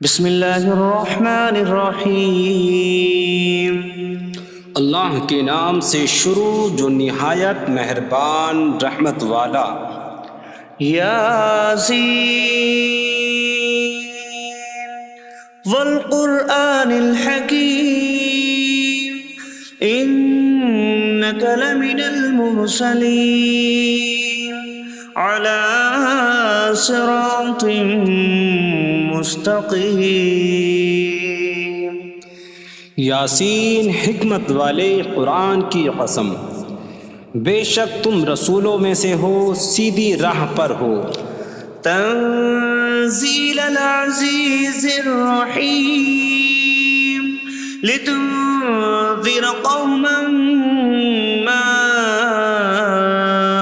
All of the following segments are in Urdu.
بسم اللہ الرحمن الرحیم۔ اللہ کے نام سے شروع جو نہایت مہربان رحمت والا۔ یاسین والقرآن الحکیم انک لمن المرسلین علی صراط مستقیم۔ یاسین حکمت والے قرآن کی قسم، بے شک تم رسولوں میں سے ہو، سیدھی راہ پر ہو۔ تنزیل العزیز الرحیم لتنذر قوما ما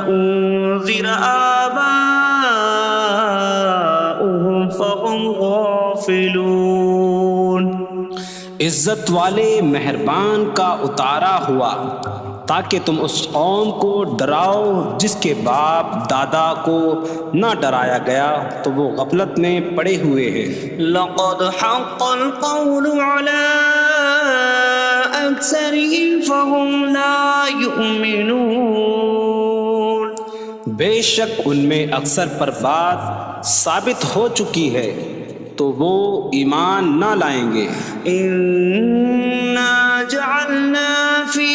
انذر آباؤهم فهم غافلون۔ عزت والے مہربان کا اتارا ہوا تاکہ تم اس قوم کو ڈراؤ جس کے باپ دادا کو نہ ڈرایا گیا تو وہ غفلت میں پڑے ہوئے ہیں۔ لقد حق القول على أكثرهم فهم لا يؤمنون۔ بے شک ان میں اکثر پر بات ثابت ہو چکی ہے تو وہ ایمان نہ لائیں گے۔ إنا جعلنا في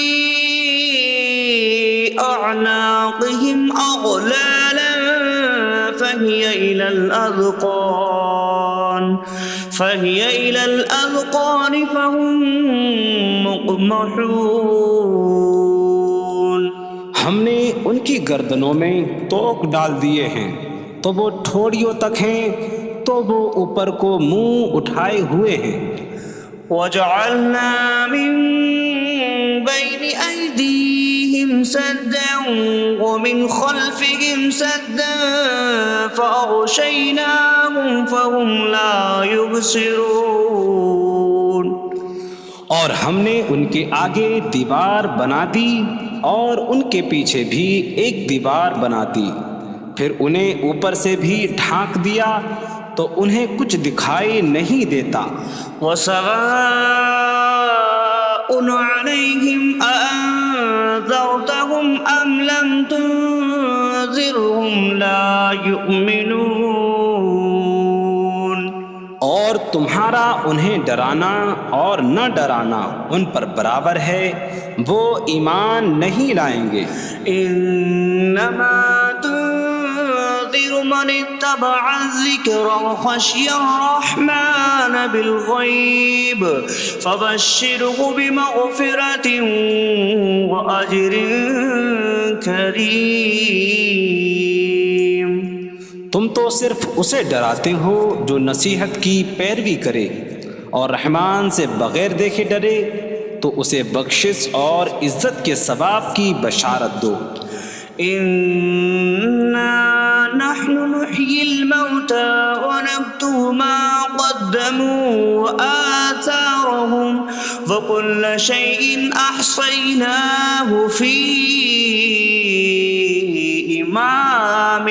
أعناقهم أغلالا فهي إلى الأذقان فهم مقمحون۔ ہم نے ان کی گردنوں میں توق ڈال دیے ہیں تو وہ ٹھوڑیوں تک ہیں، تو وہ اوپر کو منہ اٹھائے ہوئے ہیں۔ وجعلنا من بين أيديهم سدا ومن خلفهم سدا فأغشيناهم فهم لا يبصرون۔ اور ہم نے ان کے آگے دیوار بنا دی اور ان کے پیچھے بھی ایک دیوار بنا دی، پھر انہیں اوپر سے بھی ڈھانک دیا تو انہیں کچھ دکھائی نہیں دیتا۔ وسواء عليهم أأنذرتهم أم لم تنذرهم لا يؤمنون۔ اور تمہارا انہیں ڈرانا اور نہ ڈرانا ان پر برابر ہے، وہ ایمان نہیں لائیں گے۔ انما تنذر من اتبع الذکر وخشی الرحمن بالغیب فبشره بمغفرة وأجر کریم۔ تم تو صرف اسے ڈراتے ہو جو نصیحت کی پیروی کرے اور رحمان سے بغیر دیکھے ڈرے، تو اسے بخشش اور عزت کے ثواب کی بشارت دو۔ انا نحن نحيي الموتى ونكتب ما قدموا وآثارهم وكل شيء أحصيناه في إمام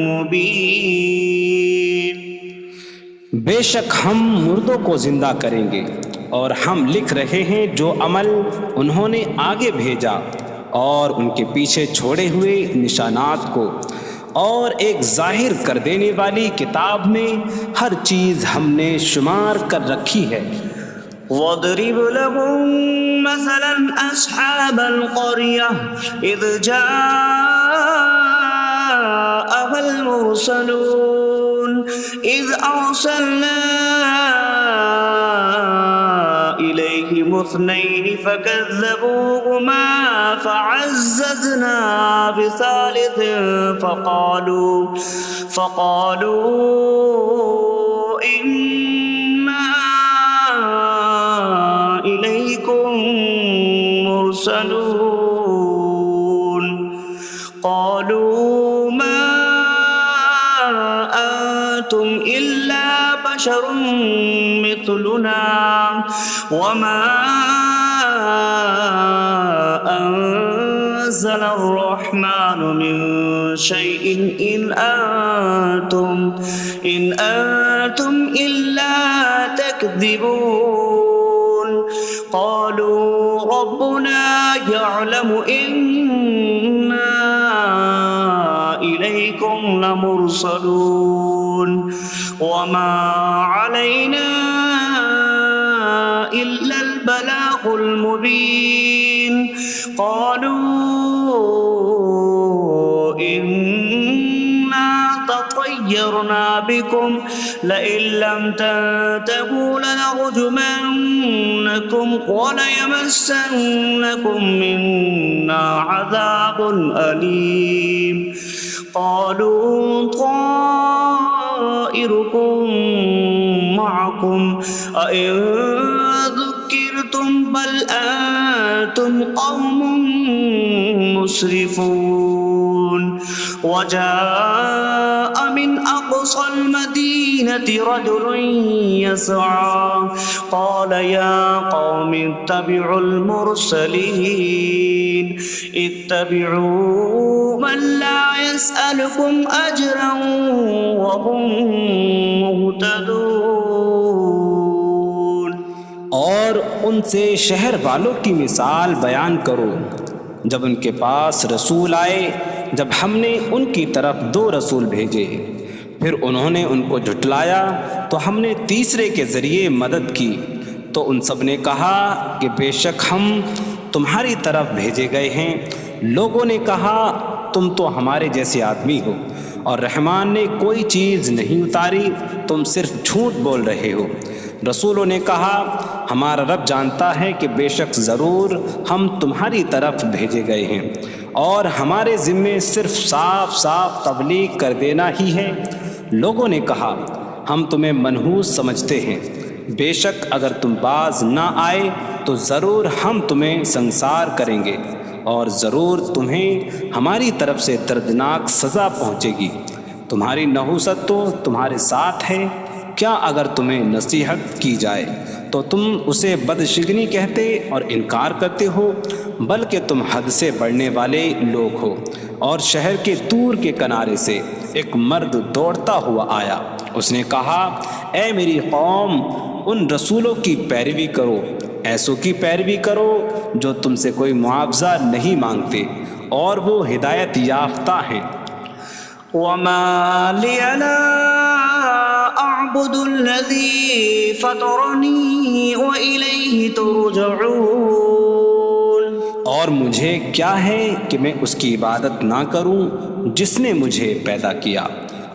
مبين۔ بے شک ہم مردوں کو زندہ کریں گے اور ہم لکھ رہے ہیں جو عمل انہوں نے آگے بھیجا اور ان کے پیچھے چھوڑے ہوئے نشانات کو، اور ایک ظاہر کر دینے والی کتاب میں ہر چیز ہم نے شمار کر رکھی ہے۔ وَاضْرِبْ لَهُم مَّثَلًا أَصْحَابَ الْقَرْيَةِ إِذْ جَاءَهَا الْمُرْسَلُونَ إِذْ أَرْسَلْنَا إِلَيْهِمُ اثْنَيْنِ فَكَذَّبُوهُمَا فَعَزَّزْنَا بِثَالِثٍ فَقَالُوا إِنَّا إِلَيْكُمْ مُرْسَلُونَ۔ قَالُوا مَا أَنتُمْ إِلَّا بَشَرٌ مِثْلُنَا وَمَا أَنتُمْ نزل الرحمن من شيء إن أنتم إلا تكذبون قالوا ربنا يعلم إنا إليكم لمرسلون وما علينا إلا البلاغ المبين قالوا إنا تطيرنا بكم لئن لم تنتهوا لنرجمنكم وليمسنكم منا عذاب أليم قالوا طائركم معكم أئن ذكرتم بل أنتم قوم مسرفون وجاء من أقصى المدينة رجل يسعى قال يا قوم اتبعوا المرسلين اتبعوا من لا يسألكم أجرا وهم مهتدون اور ان سے شہر والوں کی مثال بیان کرو جب ان کے پاس رسول آئے جب ہم نے ان کی طرف 2 رسول بھیجے پھر انہوں نے ان کو جھٹلایا تو ہم نے تیسرے کے ذریعے مدد کی تو ان سب نے کہا کہ بے شک ہم تمہاری طرف بھیجے گئے ہیں لوگوں نے کہا تم تو ہمارے جیسے آدمی ہو اور رحمان نے کوئی چیز نہیں اتاری تم صرف جھوٹ بول رہے ہو رسولوں نے کہا ہمارا رب جانتا ہے کہ بے شک ضرور ہم تمہاری طرف بھیجے گئے ہیں اور ہمارے ذمے صرف صاف صاف تبلیغ کر دینا ہی ہے لوگوں نے کہا ہم تمہیں منحوس سمجھتے ہیں بے شک اگر تم باز نہ آئے تو ضرور ہم تمہیں سنسار کریں گے اور ضرور تمہیں ہماری طرف سے دردناک سزا پہنچے گی تمہاری نحوست تو تمہارے ساتھ ہے کیا اگر تمہیں نصیحت کی جائے تو تم اسے بدشگنی کہتے اور انکار کرتے ہو بلکہ تم حد سے بڑھنے والے لوگ ہو اور شہر کے دور کے کنارے سے ایک مرد دوڑتا ہوا آیا اس نے کہا اے میری قوم ان رسولوں کی پیروی کرو ایسوں کی پیروی کرو جو تم سے کوئی معاوضہ نہیں مانگتے اور وہ ہدایت یافتہ ہیں وما لي لا أعبد الذي فطرني وإليه ترجعون اور مجھے کیا ہے کہ میں اس کی عبادت نہ کروں جس نے مجھے پیدا کیا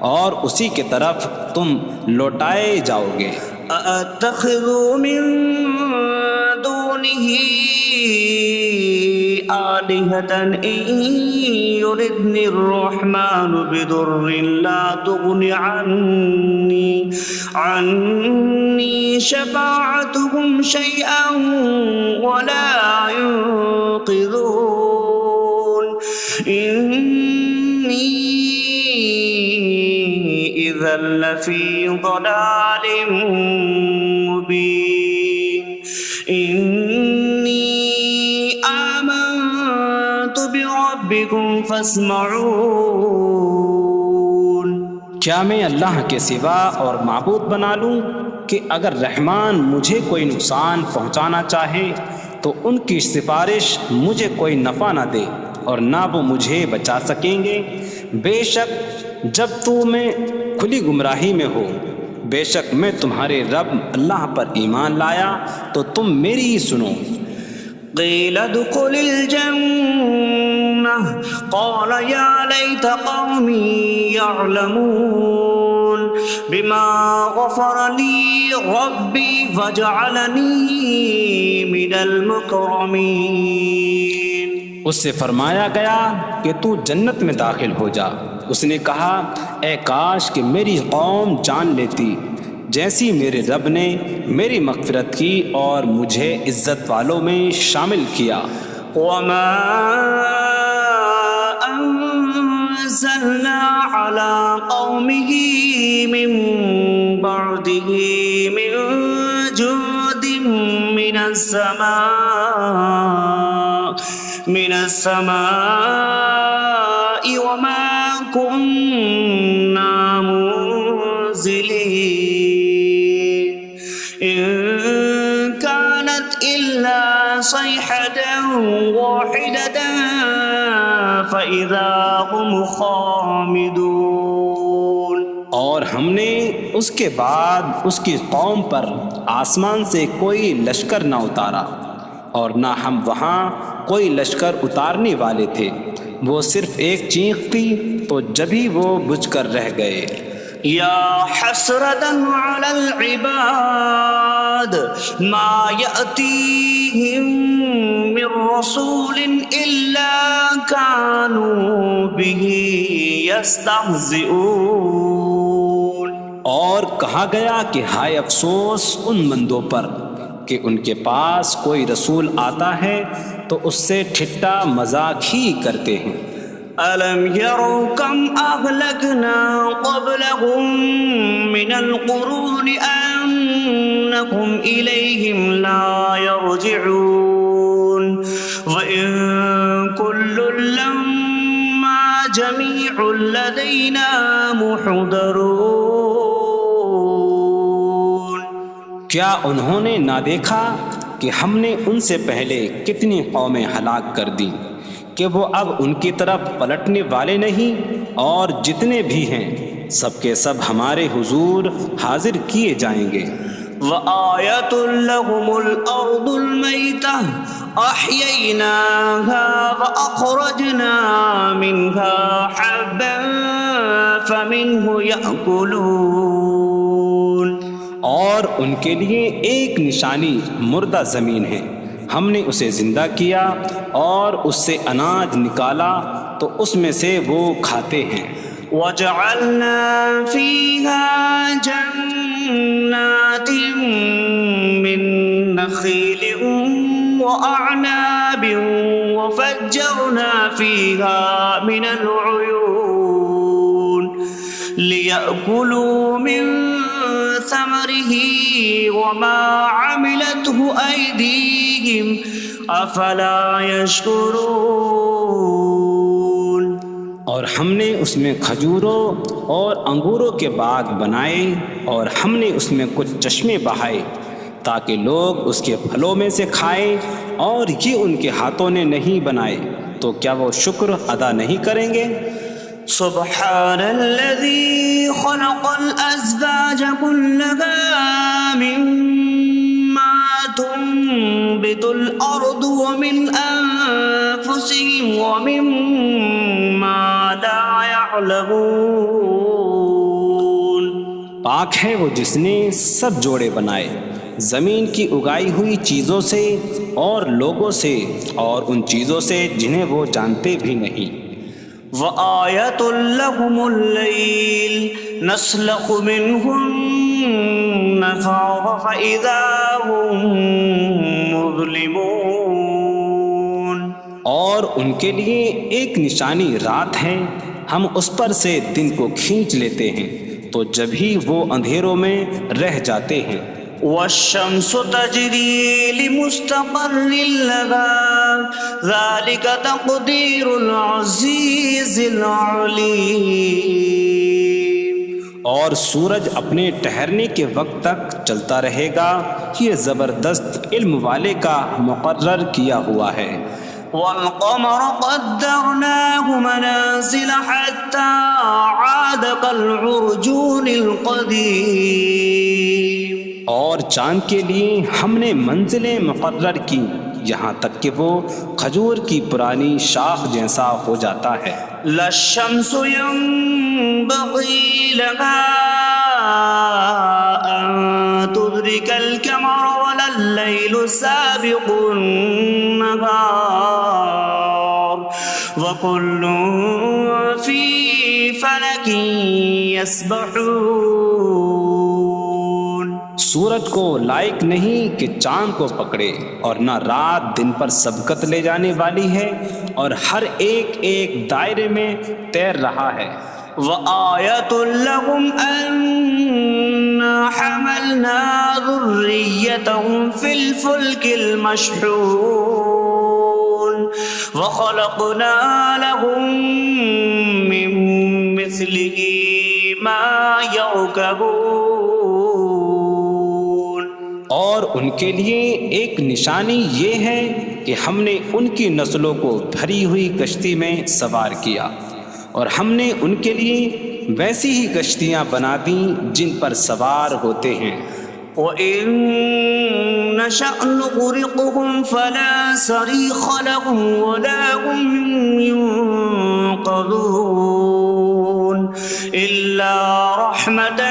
اور اسی کی طرف تم لوٹائے جاؤ گے أأتخذ من دونه آلهة إن يردني الرحمن بضر لا تغن عني شفاعتهم شيئا ولا ينقذون إني إذا لفي ضلال مبين إني آمنت بربكم فاسمعون کیا میں اللہ کے سوا اور معبود بنا لوں کہ اگر رحمان مجھے کوئی نقصان پہنچانا چاہے تو ان کی سفارش مجھے کوئی نفع نہ دے اور نہ وہ مجھے بچا سکیں گے بے شک جب میں کھلی گمراہی میں ہو بے شک میں تمہارے رب اللہ پر ایمان لایا تو تم میری ہی سنو قيل ادخل الجنة قال يا ليت قومي يعلمون بما غفر لي ربي فجعلني من المكرمين اس سے فرمایا گیا کہ تو جنت میں داخل ہو جا اس نے کہا اے کاش کہ میری قوم جان لیتی جیسی میرے رب نے میری مغفرت کی اور مجھے عزت والوں میں شامل کیا وما أنزلنا على قومه من بعده من جود من السماء من السماء وما كنا منزلين إن كانت إلا صيحة واحدة فإذا هم خامدون۔ اور ہم نے اس کے بعد اس کی قوم پر آسمان سے کوئی لشکر نہ اتارا، اور نہ ہم وہاں کوئی لشکر اتارنے والے تھے، وہ صرف ایک چیخ تھی تو جبھی وہ بجھ کر رہ گئے۔ یا حسرة على العباد ما يأتيهم من رسول إلا كانوا به يستهزئون۔ اور کہا گیا کہ ہائے افسوس ان بندوں پر کہ ان کے پاس کوئی رسول آتا ہے تو اس سے ٹھٹا مذاق ہی کرتے ہیں۔ أَلَمْ يَرَوْا كَمْ أَهْلَكْنَا قَبْلَهُمْ مِنَ الْقُرُونِ أَنَّكُمْ إِلَيْهِمْ لَا يَرْجِعُونَ وَإِن كُلٌّ لَّمَّا جَمِيعٌ لَّدَيْنَا مُحْضَرُونَ۔ کیا انہوں نے نہ دیکھا کہ ہم نے ان سے پہلے کتنی قومیں ہلاک کر دیں کہ وہ اب ان کی طرف پلٹنے والے نہیں، اور جتنے بھی ہیں سب کے سب ہمارے حضور حاضر کیے جائیں گے۔ وَآيَةٌ لَّهُمُ الْأَرْضُ الْمَيْتَةُ أَحْيَيْنَاهَا وَأَخْرَجْنَا مِنْهَا حَبًّا فَمِنْهُ يَأْكُلُونَ۔ اور ان کے لیے ایک نشانی مردہ زمین ہے، ہم نے اسے زندہ کیا اور اس سے اناج نکالا تو اس میں سے وہ کھاتے ہیں۔ وَجَعَلْنَا فِيهَا جَنَّاتٍ مِّن نَّخِيلٍ وَأَعْنَابٍ وَفَجَّرْنَا فِيهَا مِنَ الْعُيُونِ لِيَأْكُلُوا مِن ثَمَرِهِ وَمَا عَمِلَتْهُ أَيْدِيهِمْ أَفَلَا يَشْكُرُونَ۔ اور ہم نے اس میں کھجوروں اور انگوروں کے باغ بنائے، اور ہم نے اس میں کچھ چشمے بہائے تاکہ لوگ اس کے پھلوں میں سے کھائیں، اور یہ ان کے ہاتھوں نے نہیں بنائے، تو کیا وہ شکر ادا نہیں کریں گے؟ سبحان الذي خلق الأزواج كلها مما تنبت الأرض ومن أنفسهم ومما لا يعلمون۔ پاک ہے وہ جس نے سب جوڑے بنائے زمین کی اگائی ہوئی چیزوں سے اور لوگوں سے اور ان چیزوں سے جنہیں وہ جانتے بھی نہیں۔ وَآيَةٌ لَّهُمُ اللَّيْلُ نَسْلَخُ مِنْهُ النَّهَارَ فَإِذَا هُم مُظْلِمُونَ۔ اور ان کے لیے ایک نشانی رات ہے، ہم اس پر سے دن کو کھینچ لیتے ہیں تو جبھی وہ اندھیروں میں رہ جاتے ہیں۔ وَالشَّمْسُ تَجْرِي لِمُسْتَقَرٍّ لَّهَا ذَلِكَ تَقْدِيرُ الْعَزِيزِ الْعَلِيمِ۔ اور سورج اپنے ٹھہرنے کے وقت تک چلتا رہے گا، یہ زبردست علم والے کا مقرر کیا ہوا ہے۔ وَالْقَمَرَ قَدَّرْنَاهُ مَنَازِلَ حَتَّى عَادَ كَالْعُرْجُونِ الْقَدِيمِ۔ اور چاند کے لیے ہم نے منزلیں مقرر کی یہاں تک کہ وہ کھجور کی پرانی شاخ جیسا ہو جاتا ہے۔ لا الشمس ينبغي لها أن تدرك القمر ولا الليل سابق النهار وكل في فلك يسبحون۔ سورج کو لائق نہیں کہ چاند کو پکڑے، اور نہ رات دن پر سبقت لے جانے والی ہے، اور ہر ایک ایک دائرے میں تیر رہا ہے۔ وَآيَةٌ لَّهُمْ أَنَّا حَمَلْنَا ذُرِّيَّتَهُمْ فِي الْفُلْكِ الْمَشْحُونِ۔ وخلقنا لهم من مثله ما يركبون. اور ان کے لیے ایک نشانی یہ ہے کہ ہم نے ان کی نسلوں کو بھری ہوئی کشتی میں سوار کیا، اور ہم نے ان کے لیے ویسی ہی کشتیاں بنا دیں جن پر سوار ہوتے ہیں. وَإِن نَّشَأْ نُغْرِقْهُمْ فَلَا صَرِيخَ لَهُمْ وَلَا هُمْ يُنقَذُونَ إِلَّا رَحْمَةً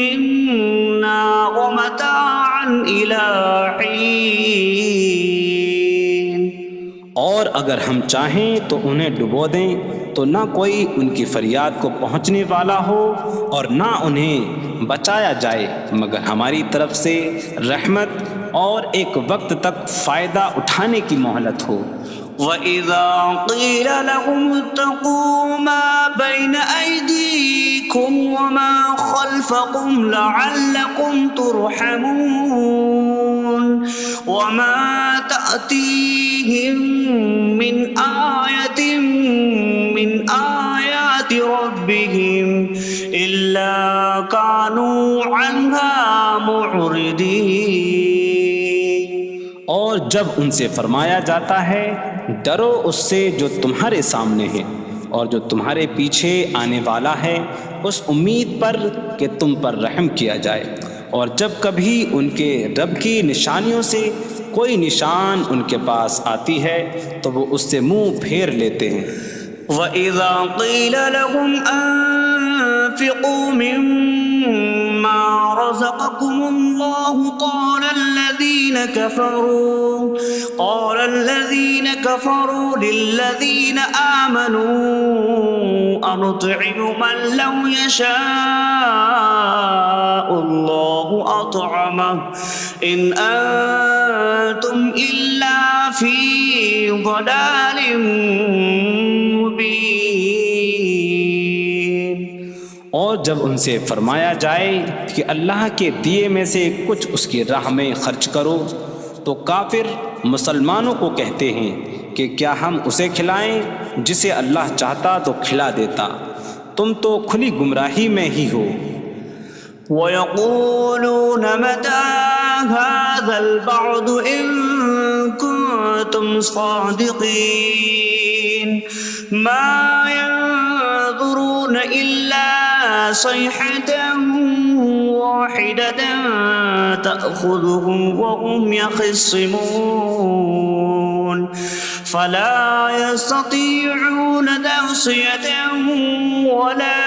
مِّنَّا وَمَتَاعًا إِلَىٰ حِينٍ. اور اگر ہم چاہیں تو انہیں ڈبو دیں تو نہ کوئی ان کی فریاد کو پہنچنے والا ہو اور نہ انہیں بچایا جائے مگر ہماری طرف سے رحمت اور ایک وقت تک فائدہ اٹھانے کی مہلت ہو. وَإِذَا قِيلَ لَهُمُ اتَّقُوا مَا بَيْنَ أَيْدِيكُمْ وَمَا خَلْفَكُمْ لَعَلَّكُمْ تُرْحَمُونَ وَمَا تَأْتِيهِم مِّنْ آيَةٍ مِّنْ آيَاتِ رَبِّهِمْ إِلَّا كَانُوا عَنْهَا مُعْرِضِينَ. اور جب ان سے فرمایا جاتا ہے ڈرو اس سے جو تمہارے سامنے ہے اور جو تمہارے پیچھے آنے والا ہے، اس امید پر کہ تم پر رحم کیا جائے، اور جب کبھی ان کے رب کی نشانیوں سے کوئی نشان ان کے پاس آتی ہے تو وہ اس سے منہ پھیر لیتے ہیں. وَإِذَا قِيلَ لَهُمْ أَنفِقُوا مِمَّا رَزَقَكُمُ اللَّهُ قَالَ الَّذِينَ كَفَرُوا لِلَّذِينَ آمَنُوا أَنُطْعِمُ مَن لَّوْ يَشَاءُ اللَّهُ أَطْعَمَهُ إِنْ أَنتُمْ إِلَّا فِي ضَلَالٍ مبین. اور جب ان سے فرمایا جائے کہ اللہ کے دیے میں سے کچھ اس کی راہ میں خرچ کرو تو کافر مسلمانوں کو کہتے ہیں کہ کیا ہم اسے کھلائیں جسے اللہ چاہتا تو کھلا دیتا، تم تو کھلی گمراہی میں ہی ہو. وَيَقُولُونَ مَتَىٰ هَٰذَا الْوَعْدُ إِن كُنتُمْ صَادِقِينَ مَا يَنظُرُونَ إِلَّا صَيْحَةً وَاحِدَةً تَأْخُذُهُمْ وَهُمْ يَخِصِّمُونَ فَلَا يَسْتَطِيعُونَ تَوْصِيَةً وَلَا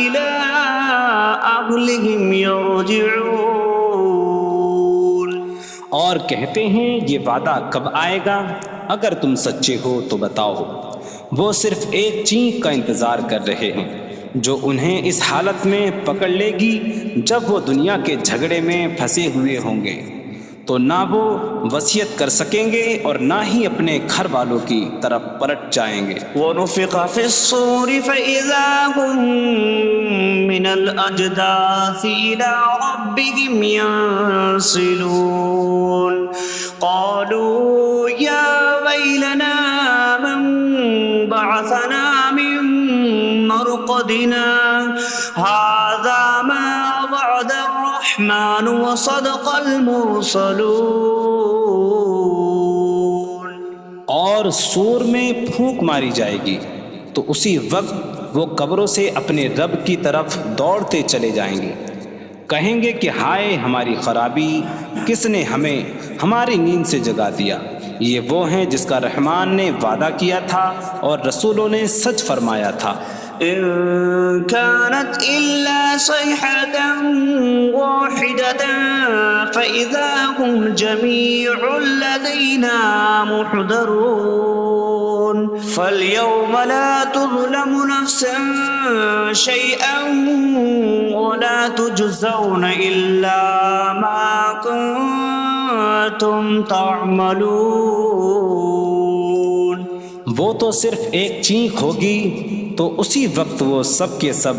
إِلَىٰ أَهْلِهِمْ يَرْجِعُونَ. اور کہتے ہیں یہ وعدہ کب آئے گا؟ اگر تم سچے ہو تو بتاؤ. وہ صرف ایک چینک کا انتظار کر رہے ہیں جو انہیں اس حالت میں پکڑ لے گی جب وہ دنیا کے جھگڑے میں پھنسے ہوئے ہوں گے، تو نہ وہ وصیت کر سکیں گے اور نہ ہی اپنے گھر والوں کی طرف پلٹ جائیں گے. وَنُفِخَ فِي الصُّورِ فَإِذَا هُم مِّنَ الْأَجْدَاثِ إِلَىٰ رَبِّهِمْ يَنسِلُونَ قَالُوا يَا وَيْلَنَا مَن بَعَثَنَا مِن مَّرْقَدِنَا هَٰذَا مَا وَعَدَ الرَّحْمَٰنُ وَصَدَقَ الْمُرْسَلُونَ. اور سور میں پھونک ماری جائے گی تو اسی وقت وہ قبروں سے اپنے رب کی طرف دوڑتے چلے جائیں گے، کہیں گے کہ ہائے ہماری خرابی، کس نے ہمیں ہماری نیند سے جگا دیا. یہ وہ ہیں جس کا رحمان نے وعدہ کیا تھا اور رسولوں نے سچ فرمایا تھا. إن كانت إلا صيحة واحدة فإذا هم جميع لدينا محضرون فاليوم لا تظلم نفس شيئا ولا تجزون إلا ما كنتم تعملون. وہ تو صرف ایک چینک ہوگی تو اسی وقت وہ سب کے سب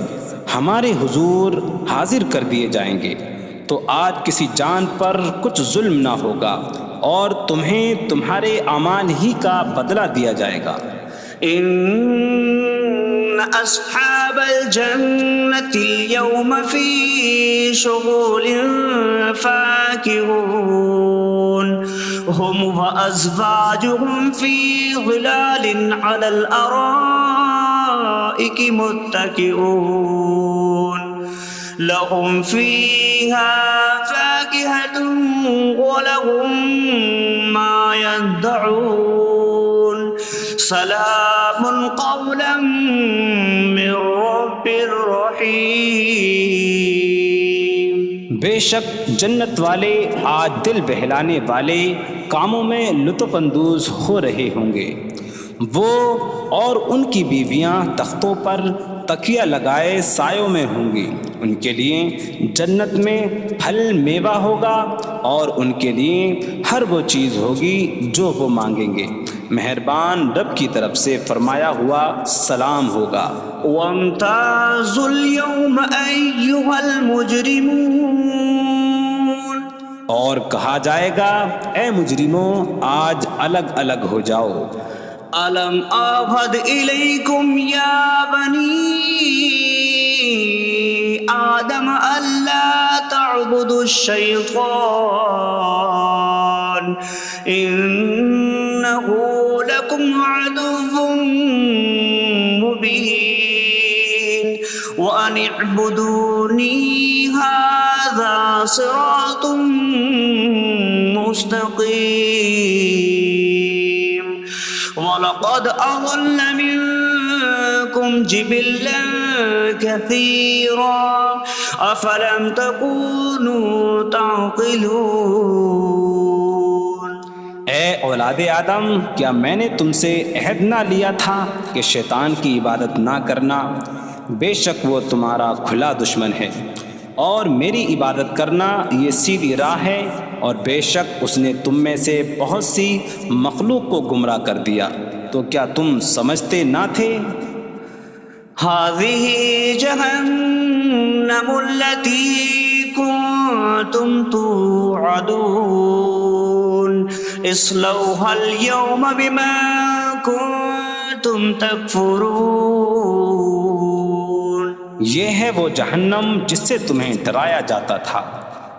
ہمارے حضور حاضر کر دیے جائیں گے، تو آج کسی جان پر کچھ ظلم نہ ہوگا اور تمہیں تمہارے اعمال ہی کا بدلہ دیا جائے گا۔ إن أصحاب الجنة اليوم في شغل فاكهون هم وأزواجهم في ظلال على الأرائك متكئون لهم فيها فاكهة ولهم ما يدعون سلام قولا من رب رحیم۔ بے شک جنت والے آج دل بہلانے والے کاموں میں لطف اندوز ہو رہے ہوں گے۔ وہ اور ان کی بیویاں تختوں پر تکیہ لگائے سایوں میں ہوں گی۔ ان کے لیے جنت میں پھل میوہ ہوگا اور ان کے لیے ہر وہ چیز ہوگی جو وہ مانگیں گے۔ مہربان رب کی طرف سے فرمایا ہوا سلام ہوگا۔ وامتازوا اليوم أيها المجرمون، اور کہا جائے گا اے مجرموں آج الگ الگ ہو جاؤ۔ ألم أعهد إليكم يا بني آدم ألا تعبدوا الشيطان إنه لكم عدو مبين وأن اعبدوني هذا صراط مستقيم وَلَقَدْ أَضَلَّ مِنكُمْ جِبِلًّا كَثِيرًا أَفَلَمْ تَكُونُوا تَعْقِلُونَ۔ اے اولاد آدم، کیا میں نے تم سے عہد نہ لیا تھا کہ شیطان کی عبادت نہ کرنا؟ بے شک وہ تمہارا کھلا دشمن ہے، اور میری عبادت کرنا یہ سیدھی راہ ہے، اور بے شک اس نے تم میں سے بہت سی مخلوق کو گمراہ کر دیا، تو کیا تم سمجھتے نہ تھے؟ هذه جهنم التي كنتم توعدون اصلوها اليوم بما كنتم تكفرون۔ یہ ہے وہ جہنم جس سے تمہیں ڈرایا جاتا تھا،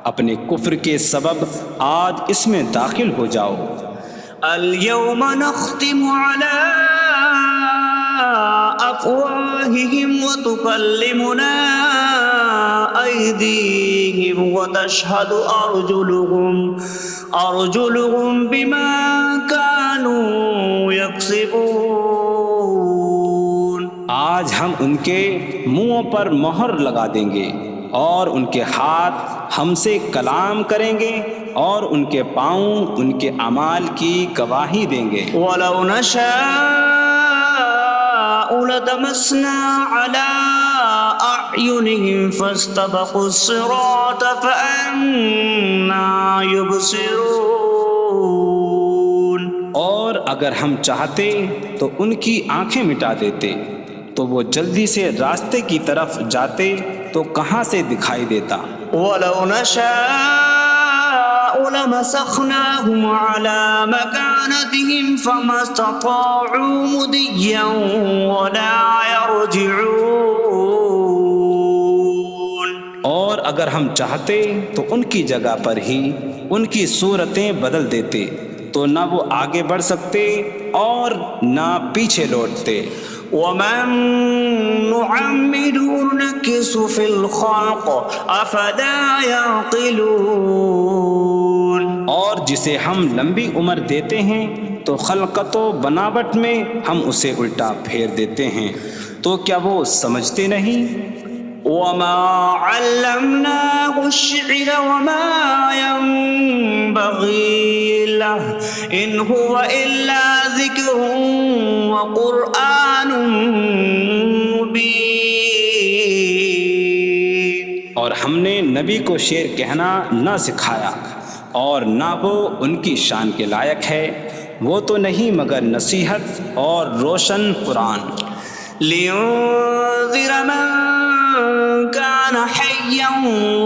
اپنے کفر کے سبب آج اس میں داخل ہو جاؤ۔ اليوم نختم على أفواههم وتكلمنا أيديهم وتشهد أرجلهم بما كانوا يكسبون۔ آج ہم ان کے منہوں پر مہر لگا دیں گے، اور ان کے ہاتھ ہم سے کلام کریں گے، اور ان کے پاؤں ان کے اعمال کی گواہی دیں گے۔ وَلَوْ نَشَاءُ لَطَمَسْنَا عَلَىٰ أَعْيُنِهِمْ فَاسْتَبَقُوا الصِّرَاطَ فَأَنَّىٰ يُبْصِرُونَ۔ اور اگر ہم چاہتے تو ان کی آنکھیں مٹا دیتے، تو وہ جلدی سے راستے کی طرف جاتے تو کہاں سے دکھائی دیتا۔ وَلَوْ نَشَاءُ لَمَسَخْنَاهُمْ عَلَىٰ مَكَانَتِهِمْ فَمَا اسْتَطَاعُوا مُضِيًّا وَلَا يَرْجِعُونَ۔ اور اگر ہم چاہتے تو ان کی جگہ پر ہی ان کی صورتیں بدل دیتے، تو نہ وہ آگے بڑھ سکتے اور نہ پیچھے لوٹتے۔ وَمَن نُّعَمِّرْهُ نُنَكِّسْهُ فِي الْخَلْقِ أَفَلَا يَعْقِلُونَ۔ اور جسے ہم لمبی عمر دیتے ہیں تو خلقت و بناوٹ میں ہم اسے الٹا پھیر دیتے ہیں، تو کیا وہ سمجھتے نہیں؟ وَمَا عَلَّمْنَاهُ الشِّعْرَ وَمَا يَنبَغِي لَهُ إِنْ هُوَ إِلَّا ذِكْرٌ وَقُرْآنٌ مُبِينٌ۔ اور ہم نے نبی کو شعر کہنا نہ سکھایا، اور نہ وہ ان کی شان کے لائق ہے، وہ تو نہیں مگر نصیحت اور روشن قرآن۔ لِيُنذِرَ مَن كَانَ حَيًّا حيا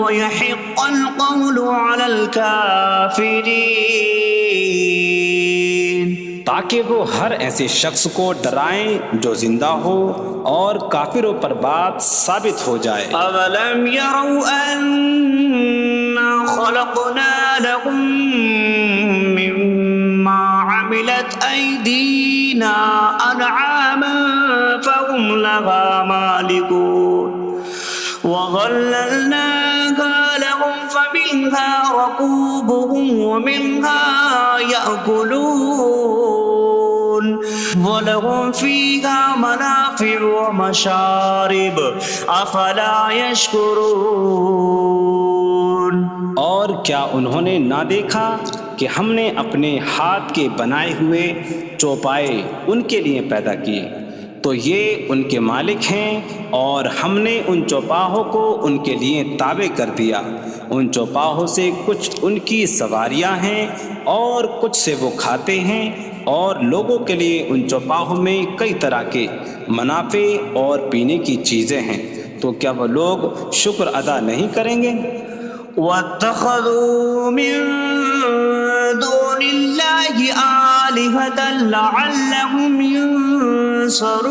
ويحق القول على الكافرين تاکہ وہ ہر ایسے شخص کو ڈرائیں جو زندہ ہو اور کافروں پر بات ثابت ہو جائے۔ أولم يروا أنا خلقنا لهم مما عملت أيدينا أنعاما فهم لها مالكون وظللناها لهم فمنها ركوبهم ومنها يأكلون وَلَهُمْ فِيهَا مَنَافِعُ وَمَشَارِبُ أَفَلَا يَشْكُرُونَ۔ اور کیا انہوں نے نہ دیکھا کہ ہم نے اپنے ہاتھ کے بنائے ہوئے چوپائے ان کے لیے پیدا کیے، تو یہ ان کے مالک ہیں، اور ہم نے ان چوپاہوں کو ان کے لیے تابع کر دیا۔ ان چوپاہوں سے کچھ ان کی سواریاں ہیں اور کچھ سے وہ کھاتے ہیں، اور لوگوں کے لیے ان چوپاہوں میں کئی طرح کے منافع اور پینے کی چیزیں ہیں، تو کیا وہ لوگ شکر ادا نہیں کریں گے؟ وَاتَّخَذُوا مِن دُونِ اللَّهِ آلِهَةً لَعَلَّهُمْ يُنصَرُونَ۔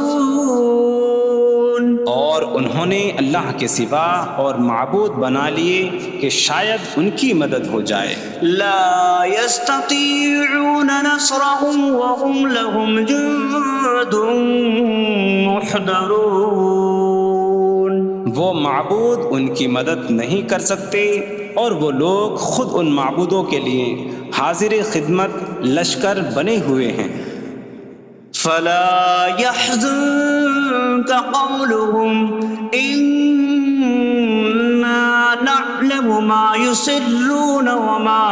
اور انہوں نے اللہ کے سوا اور معبود بنا لیے کہ شاید ان کی مدد ہو جائے۔ لا يستطيعون نصرهم وهم لهم جند محضرون۔ وہ معبود ان کی مدد نہیں کر سکتے، اور وہ لوگ خود ان معبودوں کے لیے حاضر خدمت لشکر بنے ہوئے ہیں۔ فلا يحزنك قولهم إنا نعلم ما يسرون وما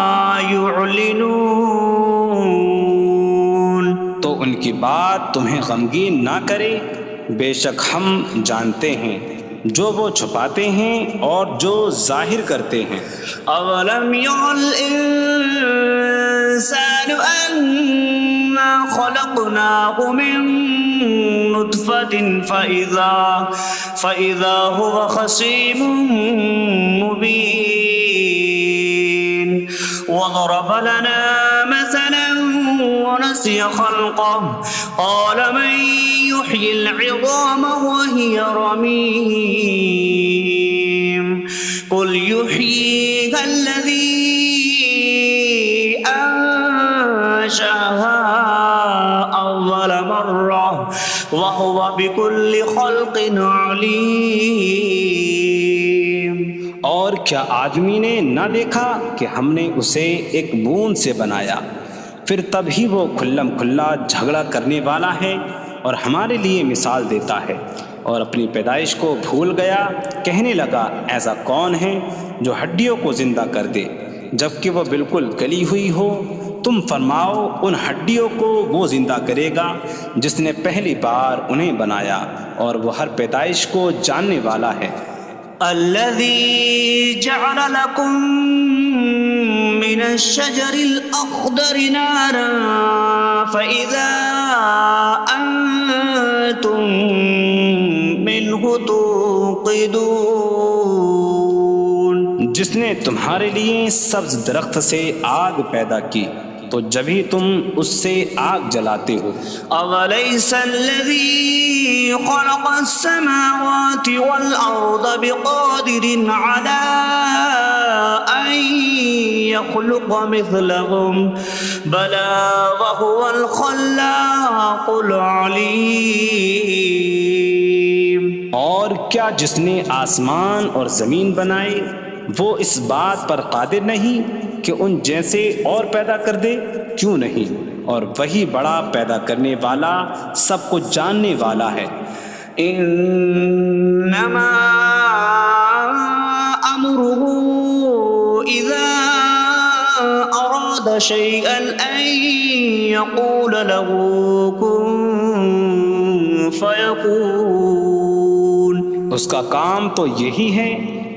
يعلنون۔ تو ان کی بات تمہیں غمگین نہ کرے، بے شک ہم جانتے ہیں جو وہ چھپاتے ہیں اور جو ظاہر کرتے ہیں۔ اولم ير الانسان انا خلقناه من نطفة فإذا هو خصيم مبين وضرب لنا مثلا ونسي خلقه قال من يحيي العظام وهي رميم قل يحييها الذي أنشأها أول مرة وهو بكل خلق عليم۔ اور کیا آدمی نے نہ دیکھا کہ ہم نے اسے ایک بوند سے بنایا، پھر تب ہی وہ کھلم کھلا جھگڑا کرنے والا ہے اور ہمارے لیے مثال دیتا ہے، اور اپنی پیدائش کو بھول گیا، کہنے لگا ایسا کون ہے جو ہڈیوں کو زندہ کر دے جبکہ وہ بالکل گلی ہوئی ہو؟ تم فرماؤ ان ہڈیوں کو وہ زندہ کرے گا جس نے پہلی بار انہیں بنایا، اور وہ ہر پیدائش کو جاننے والا ہے۔ الذي جعل لكم من الشجر الأخضر نارا فإذا أنتم منه توقدون۔ جس نے تمہارے لیے سبز درخت سے آگ پیدا کی تو جبھی تم اس سے آگ جلاتے ہو۔ أَوَلَيْسَ الَّذِي خَلَقَ السَّمَاوَاتِ وَالْأَرْضَ بِقَادِرٍ عَلَىٰ أَن يَخْلُقَ مِثْلَهُم بَلَىٰ وَهُوَ الْخَلَّاقُ الْعَلِيمُ۔ اور کیا جس نے آسمان اور زمین بنائے وہ اس بات پر قادر نہیں کہ ان جیسے اور پیدا کر دے؟ کیوں نہیں، اور وہی بڑا پیدا کرنے والا سب کچھ جاننے والا ہے۔ انما امره اذا اراد شيئا ان يقول له كن فيكون۔ اس کا کام تو یہی ہے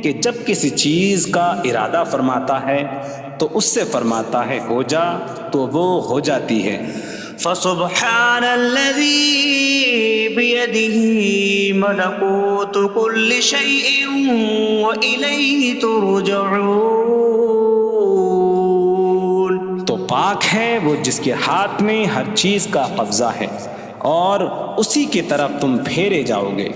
کہ جب کسی چیز کا ارادہ فرماتا ہے تو اس سے فرماتا ہے ہو جا، تو وہ ہو جاتی ہے۔ فسبحان الذي بيده ملكوت كل شيء وإليه ترجعون. تو پاک ہے وہ جس کے ہاتھ میں ہر چیز کا قبضہ ہے اور اسی کی طرف تم پھیرے جاؤ گے.